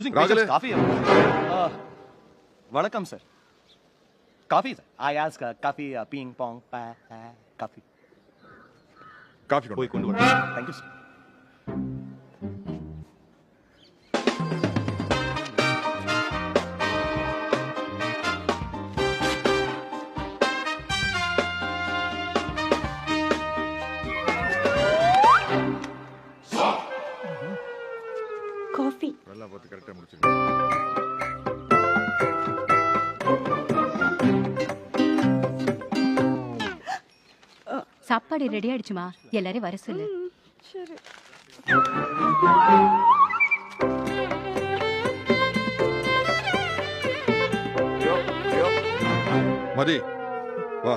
ராகுல coffee வணக்கம் sir. Coffee sir. I ask coffee ping pong coffee. Coffee போய் கொண்டு வர. Thank you sir. காஃபி. நல்லா பார்த்து கரெக்டா முடிச்சிருங்க. சாப்பாடு ரெடி ஆயிடுச்சுமா, எல்லாரையும் வர சொல்லு. சரி. மதி வா.